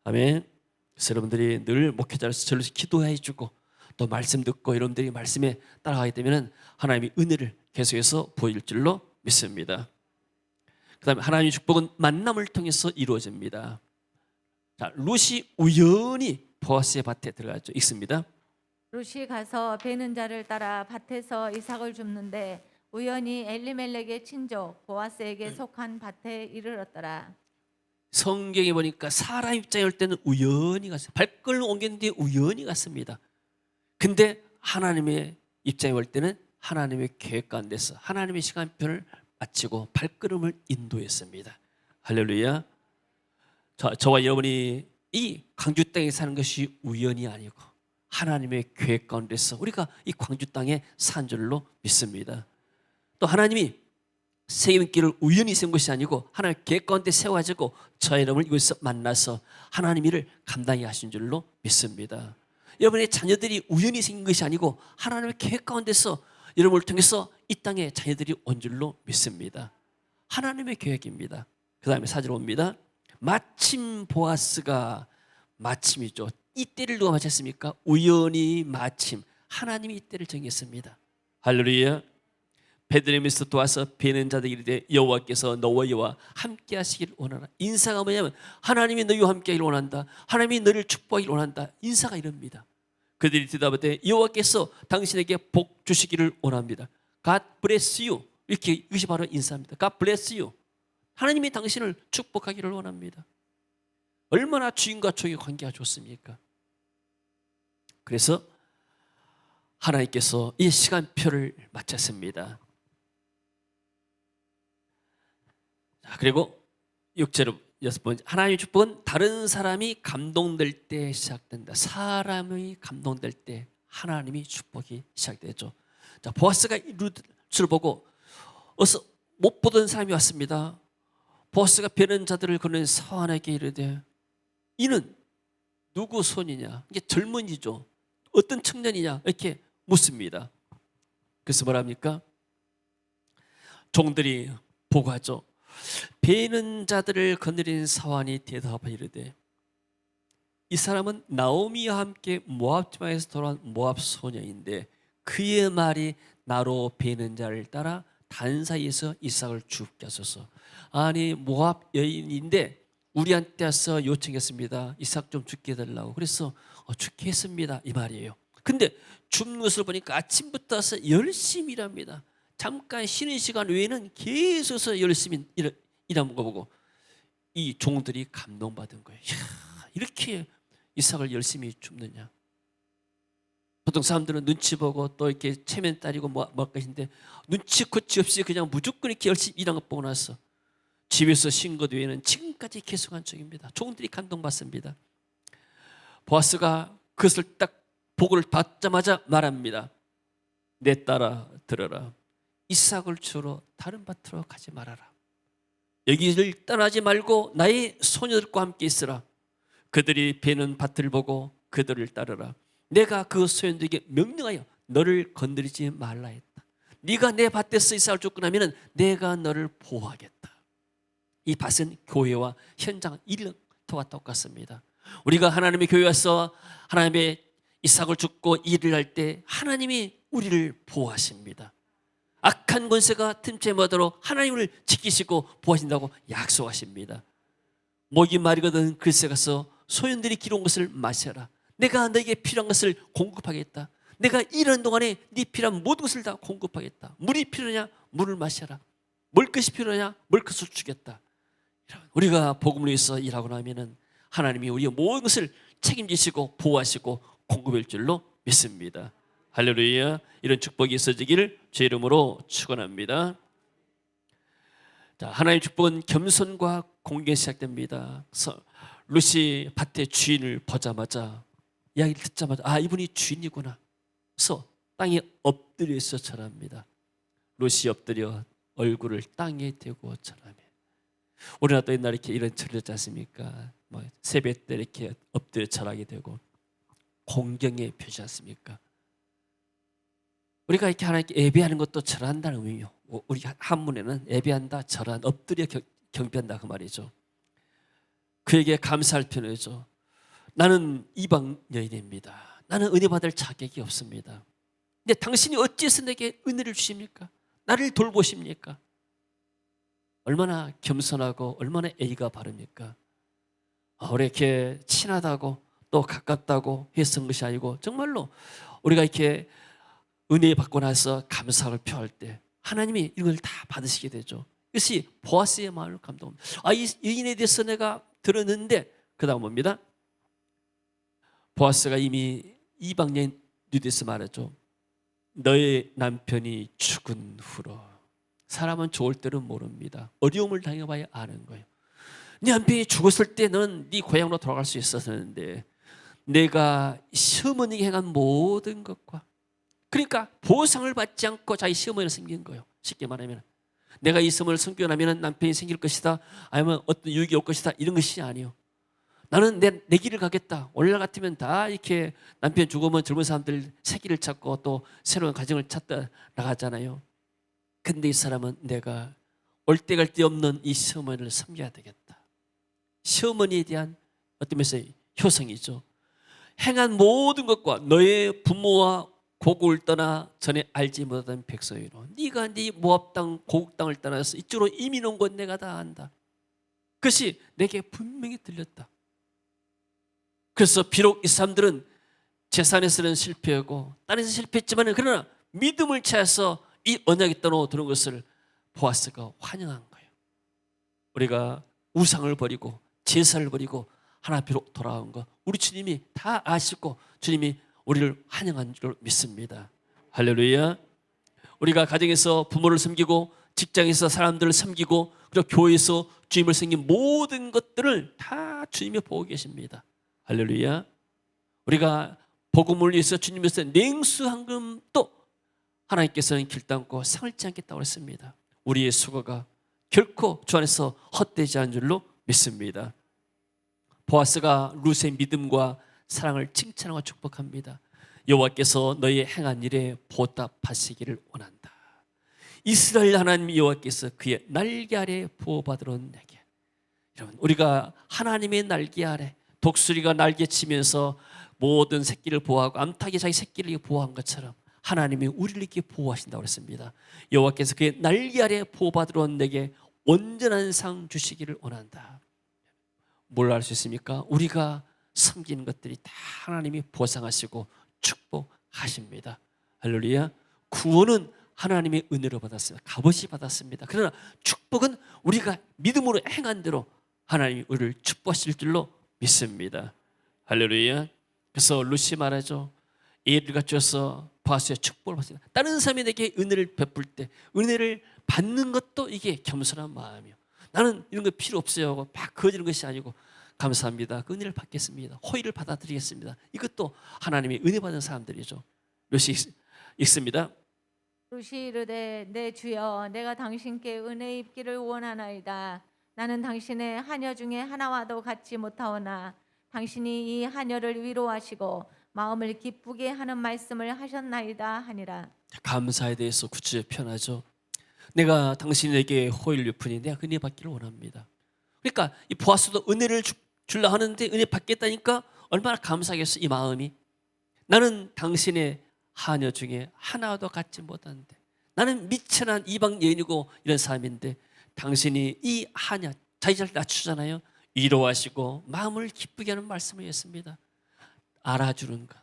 아멘. 그래서 여러분들이 늘 목회자로서 저를 기도해 주고 또 말씀 듣고 여러분들이 말씀에 따라가게 되면 하나님이 은혜를 계속해서 보일 줄로 믿습니다. 그 다음에 하나님의 축복은 만남을 통해서 이루어집니다. 자, 룻이 우연히 보아스의 밭에 들어가죠. 읽습니다. 룻이 가서 베는 자를 따라 밭에서 이삭을 줍는데 우연히 엘리멜렉의 친족 보아스에게 속한 밭에 이르렀더라. 성경에 보니까 사람 입장에 올 때는 우연히 갔어요. 발걸음 옮겼는데 우연히 갔습니다. 근데 하나님의 입장에 올 때는 하나님의 계획 가운데서 하나님의 시간표를 마치고 발걸음을 인도했습니다. 할렐루야. 저와 여러분이 이 광주 땅에 사는 것이 우연이 아니고 하나님의 계획 가운데서 우리가 이 광주 땅에 산 줄로 믿습니다. 또 하나님이 세임길을 우연히 세운 것이 아니고 하나님의 계획 가운데 세워가지고 저와 여러분을 이곳에서 만나서 하나님 일을 감당히 하신 줄로 믿습니다. 여러분의 자녀들이 우연히 생긴 것이 아니고 하나님의 계획 가운데서 여러분을 통해서 이 땅에 자녀들이 온 줄로 믿습니다. 하나님의 계획입니다. 그 다음에 4절 봅니다. 마침 보아스가, 마침이죠. 이 때를 누가 맞췄습니까? 우연히 마침 하나님이 이 때를 정했습니다. 할렐루야. 베들레헴에서 도와서 베는 자들에게 이르되 여호와께서 너희와 함께 하시기를 원하라. 인사가 뭐냐면 하나님이 너희와 함께 하기를 원한다. 하나님이 너희를 축복하기를 원한다. 인사가 이럽니다. 그들이 대답하되 여호와께서 당신에게 복 주시기를 원합니다. God bless you. 이렇게, 이것이 바로 인사입니다. God bless you. 하나님이 당신을 축복하기를 원합니다. 얼마나 주인과 종의 관계가 좋습니까? 그래서 하나님께서 이 시간표를 마쳤습니다. 자, 그리고 6절 6번째, 하나님의 축복은 다른 사람이 감동될 때 시작된다. 사람이 감동될 때 하나님이 축복이 시작되죠. 자, 보아스가 루트를 보고 어서 못 보던 사람이 왔습니다. 보아스가 베는 자들을 거는 사환에게 이르되 이는 누구 손이냐? 이게 젊은이죠. 어떤 청년이냐? 이렇게 묻습니다. 그래서 뭐랍니까? 종들이 보고하죠. 베는 자들을 거느린 사환이 대답하여 이르되 이 사람은 나오미와 함께 모압 지방에서 돌아온 모압 소녀인데 그의 말이 나로 베는 자를 따라 단 사이에서 이삭을 죽게 하소서. 아니 모압 여인인데 우리한테 와서 요청했습니다. 이삭 좀 죽게 해달라고. 그래서 죽게 했습니다. 이 말이에요. 근데 죽는 것을 보니까 아침부터 와서 열심히 일합니다. 잠깐 쉬는 시간 외에는 계속해서 열심히 일하는 거 보고 이 종들이 감동받은 거예요. 이야, 이렇게 이삭을 열심히 줍느냐. 보통 사람들은 눈치 보고 또 이렇게 체면 따리고 뭐 것인데 눈치 코치 없이 그냥 무조건 이렇게 열심히 일한 것 보고 나서 집에서 쉰 것 외에는 지금까지 계속한 중입니다. 종들이 감동받습니다. 보아스가 그것을 딱 보고를 받자마자 말합니다. 내 딸아 들어라. 이삭을 주러 다른 밭으로 가지 말아라. 여기를 떠나지 말고 나의 소녀들과 함께 있으라. 그들이 베는 밭을 보고 그들을 따르라. 내가 그 소년들에게 명령하여 너를 건드리지 말라 했다. 네가 내 밭에서 이삭을 쫓고 나면 내가 너를 보호하겠다. 이 밭은 교회와 현장 일터와 똑같습니다. 우리가 하나님의 교회 와서 하나님의 이삭을 줍고 일을 할 때 하나님이 우리를 보호하십니다. 악한 권세가 틈새 못하도록 하나님을 지키시고 보호하신다고 약속하십니다. 목이 마르거든 글쎄 가서 소년들이 기르는 것을 마셔라. 내가 너에게 필요한 것을 공급하겠다. 내가 일하는 동안에 네 필요한 모든 것을 다 공급하겠다. 물이 필요하냐? 물을 마셔라. 먹을 것이 필요하냐? 먹을 것을 주겠다. 우리가 복음을 위해서 일하고 나면은 하나님이 우리의 모든 것을 책임지시고 보호하시고 공급할 줄로 믿습니다. 할렐루야. 이런 축복이 있어지기를 제 이름으로 축원합니다. 자, 하나님의 축복은 겸손과 공개가 시작됩니다. 루시 밭의 주인을 보자마자 이야기를 듣자마자 아 이분이 주인이구나. 그래서 땅에 엎드려서 절합니다. 루시 엎드려 얼굴을 땅에 대고 절하며 우리나라도 옛날에 이렇게 이런 절을 했지 않습니까? 뭐 세배 때 이렇게 엎드려 절하게 되고 공경의 표시 않습니까? 우리가 이렇게 하나님께 예배하는 것도 절한다는 의미요. 우리 한문에는 예배한다, 절한, 엎드려 경배한다 그 말이죠. 그에게 감사할 표현이죠. 나는 이방 여인입니다. 나는 은혜 받을 자격이 없습니다. 근데 당신이 어찌해서 내게 은혜를 주십니까? 나를 돌보십니까? 얼마나 겸손하고 얼마나 예의가 바릅니까? 우리 이렇게 친하다고 또 가깝다고 해서 한 것이 아니고 정말로 우리가 이렇게 은혜 받고 나서 감사를 표할 때 하나님이 이걸 다 받으시게 되죠. 이것이 보아스의 마음을 감동합니다. 이 여인에 대해서 내가 들었는데 그 다음 뭡니다? 보아스가 이미 이방 여인에 대해서 말했죠. 너의 남편이 죽은 후로 사람은 좋을 때는 모릅니다. 어려움을 당해봐야 아는 거예요. 네 남편이 죽었을 때 너는 네 고향으로 돌아갈 수 있었는데 내가 시어머니에게 행한 모든 것과 그러니까 보상을 받지 않고 자기 시어머니를 섬긴 거예요. 쉽게 말하면 내가 이 시어머니를 섬기고 나면 남편이 생길 것이다 아니면 어떤 유익이 올 것이다 이런 것이 아니에요. 나는 내 길을 가겠다. 오늘날 같으면 다 이렇게 남편 죽으면 젊은 사람들 새 길을 찾고 또 새로운 가정을 찾다 나가잖아요. 근데 이 사람은 내가 올 때 갈 데 없는 이 시어머니를 섬겨야 되겠다. 시어머니에 대한 어떤 면에서 효성이죠. 행한 모든 것과 너의 부모와 고국을 떠나 전에 알지 못하던 백성이로 네가 네 모압 땅 고국 땅을 떠나서 이쪽으로 이민 온 것 내가 다 안다. 그것이 내게 분명히 들렸다. 그래서 비록 이 사람들은 재산에서는 실패하고 땅에서 실패했지만 그러나 믿음을 채워서 이 언약의 땅으로 들어온 것을 보아스가 환영한 거예요. 우리가 우상을 버리고 제사를 버리고 하나 앞으로 돌아온 거 우리 주님이 다 아시고 주님이 우리를 환영한 줄 믿습니다. 할렐루야. 우리가 가정에서 부모를 섬기고 직장에서 사람들을 섬기고 그리고 교회에서 주님을 섬긴 모든 것들을 다 주님이 보고 계십니다. 할렐루야. 우리가 복음을 위해서 주님께서 냉수한 금도 하나님께서는 길담고 상을치 않겠다고 했습니다. 우리의 수고가 결코 주 안에서 헛되지 않은 줄로 믿습니다. 보아스가 룻의 믿음과 사랑을 칭찬하고 축복합니다. 여호와께서 너희 행한 일에 보답하시기를 원한다. 이스라엘 하나님 여호와께서 그의 날개 아래 보호받으러 내게. 여러분 우리가 하나님의 날개 아래 독수리가 날개치면서 모든 새끼를 보호하고 암탉이 자기 새끼를 보호한 것처럼 하나님이 우리를 이렇게 보호하신다고 했습니다. 여호와께서 그의 날개 아래 보호받으러 내게 온전한 상 주시기를 원한다. 뭘 알 수 있습니까? 우리가 섬기는 것들이 다 하나님이 보상하시고 축복하십니다. 할렐루야. 구원은 하나님의 은혜로 받았습니다. 값없이 받았습니다. 그러나 축복은 우리가 믿음으로 행한 대로 하나님이 우리를 축복하실 줄로 믿습니다. 할렐루야. 그래서 룻이 말하죠. 예를 갖춰서 보아스의 축복을 받습니다. 다른 사람이 내게 은혜를 베풀 때 은혜를 받는 것도 이게 겸손한 마음이요. 나는 이런 거 필요 없어요 하고 막 거지는 것이 아니고 감사합니다. 그 은혜를 받겠습니다. 호의를 받아들이겠습니다. 이것도 하나님이 은혜 받은 사람들이죠. 룻이 읽습니다. 룻이 이르되 내 주여 내가 당신께 은혜 입기를 원하나이다. 나는 당신의 하녀 중에 하나와도 같지 못하오나 당신이 이 하녀를 위로하시고 마음을 기쁘게 하는 말씀을 하셨나이다 하니라. 감사에 대해서 구체적으로 표현하죠. 내가 당신에게 호의를 베푸니 내가 은혜 받기를 원합니다. 그러니까 이 보아스도 은혜를 주려 하는데 은혜 받겠다니까 얼마나 감사하겠어. 이 마음이 나는 당신의 하녀 중에 하나도 갖지 못하는데 나는 미천한 이방 여인이고 이런 사람인데 당신이 이 하녀 자기 잘 낮추잖아요. 위로하시고 마음을 기쁘게 하는 말씀을 했습니다. 알아주는 것.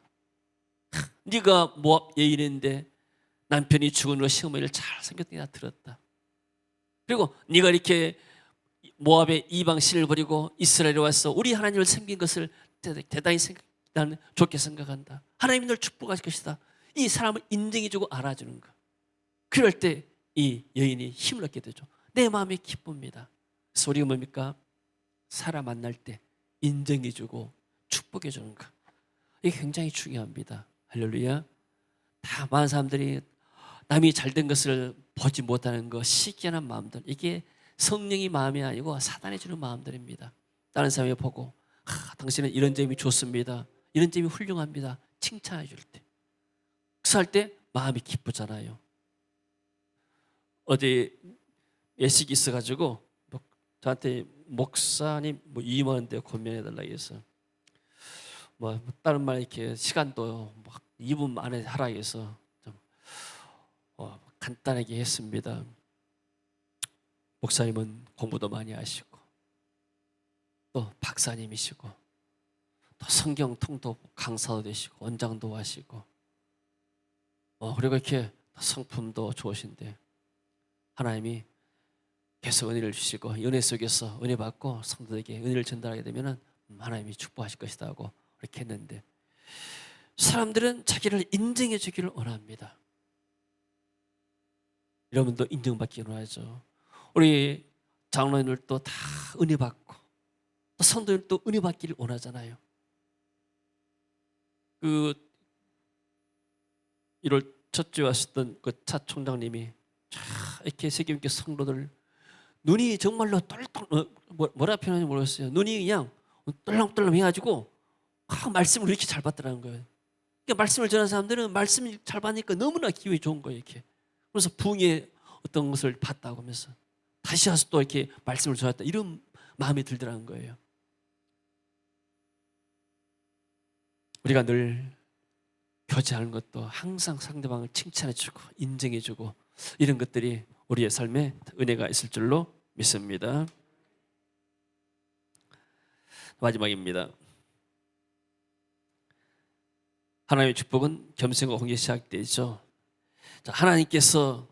네가 모압 여인인데 남편이 죽은 후 시어머니를 잘 섬겼더니 나 들었다. 그리고 네가 이렇게 모압의 이방 신을 버리고 이스라엘에 와서 우리 하나님을 섬긴 것을 대단히 나는 좋게 생각한다. 하나님이 널 축복하실 것이다. 이 사람을 인정해주고 알아주는 것. 그럴 때 이 여인이 힘을 얻게 되죠. 내 마음이 기쁩니다. 그래서 우리가 뭡니까? 사람 만날 때 인정해주고 축복해주는 것. 이게 굉장히 중요합니다. 할렐루야. 다 많은 사람들이 남이 잘된 것을 보지 못하는 거 시기하는 마음들, 이게 성령의 마음이 아니고 사단이 주는 마음들입니다. 다른 사람이 보고 당신은 이런 점이 좋습니다, 이런 점이 훌륭합니다 칭찬해 줄 때, 그할 때 마음이 기쁘잖아요. 어디 예식이 있어가지고 저한테 목사님 임원인데 고민해달라고 해서 다른 말 이렇게 시간도 막 2분 안에 하라 해서 좀 간단하게 했습니다. 목사님은 공부도 많이 하시고 또 박사님이시고 또 성경 통독 강사도 되시고 원장도 하시고 그리고 이렇게 성품도 좋으신데 하나님이 계속 은혜를 주시고 은혜 속에서 은혜 받고 성도에게 은혜를 전달하게 되면 하나님이 축복하실 것이다 하고 이렇게 했는데, 사람들은 자기를 인정해 주기를 원합니다. 여러분도 인정받기 원하죠. 우리 장로님들도 다 은혜 받고 또 성도들도 은혜 받기를 원하잖아요. 1월 첫째 왔었던 그 차 총장님이 이렇게 세계교회 성도들 눈이 정말로 똘똘 뭐라 표현하는지 모르겠어요. 눈이 그냥 떨렁떨렁 해가지고 말씀을 이렇게 잘 받더라는 거예요. 그러니까 말씀을 전하는 사람들은 말씀을 잘 받으니까 너무나 기분이 좋은 거예요. 이렇게. 그래서 부흥의 어떤 것을 봤다고 하면서 다시 와서 또 이렇게 말씀을 전했다 이런 마음이 들더라는 거예요. 우리가 늘 교제하는 것도 항상 상대방을 칭찬해주고 인정해주고 이런 것들이 우리의 삶에 은혜가 있을 줄로 믿습니다. 마지막입니다. 하나님의 축복은 겸손과 공개 시작되죠. 하나님께서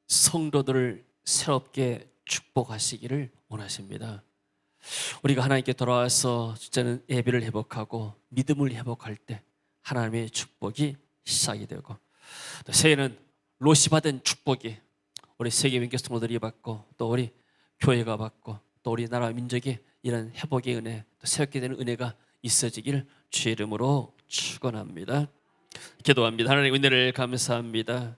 성도들을 새롭게 축복하시기를 원하십니다. 우리가 하나님께 돌아와서 진짜는 예배를 회복하고 믿음을 회복할 때 하나님의 축복이 시작이 되고, 또 새해는 롯이 받은 축복이 우리 세계 민교 성도들이 받고 또 우리 교회가 받고 또 우리 나라 민족이 이런 회복의 은혜, 또 새롭게 되는 은혜가 있어지기를 주의 이름으로 축원합니다. 기도합니다. 하나님 은혜를 감사합니다.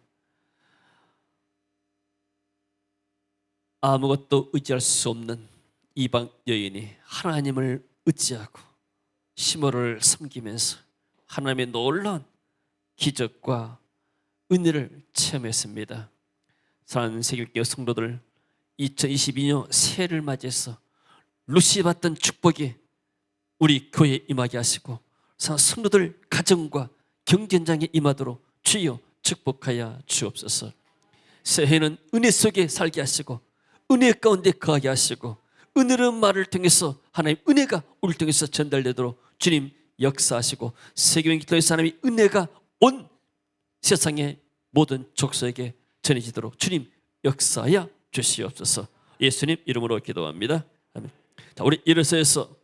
아무것도 의지할 수 없는 이방 여인이 하나님을 의지하고 시므로를 섬기면서 하나님의 놀라운 기적과 은혜를 체험했습니다. 사랑하는 세계교회 성도들, 2022년 새해를 맞이해서 롯이 받던 축복이 우리 교회에 임하게 하시고 성도들 가정과 경제 현장에 임하도록 주여 축복하여 주옵소서. 새해는 은혜 속에 살게 하시고 은혜 가운데 거하게 하시고 은혜로운 말을 통해서 하나님 은혜가 우리를 통해서 전달되도록 주님 역사하시고 세계적인 기도에서 하나님의 은혜가 온 세상의 모든 족속에게 전해지도록 주님 역사하여 주시옵소서. 예수님 이름으로 기도합니다. 아멘. 자, 우리 일어서서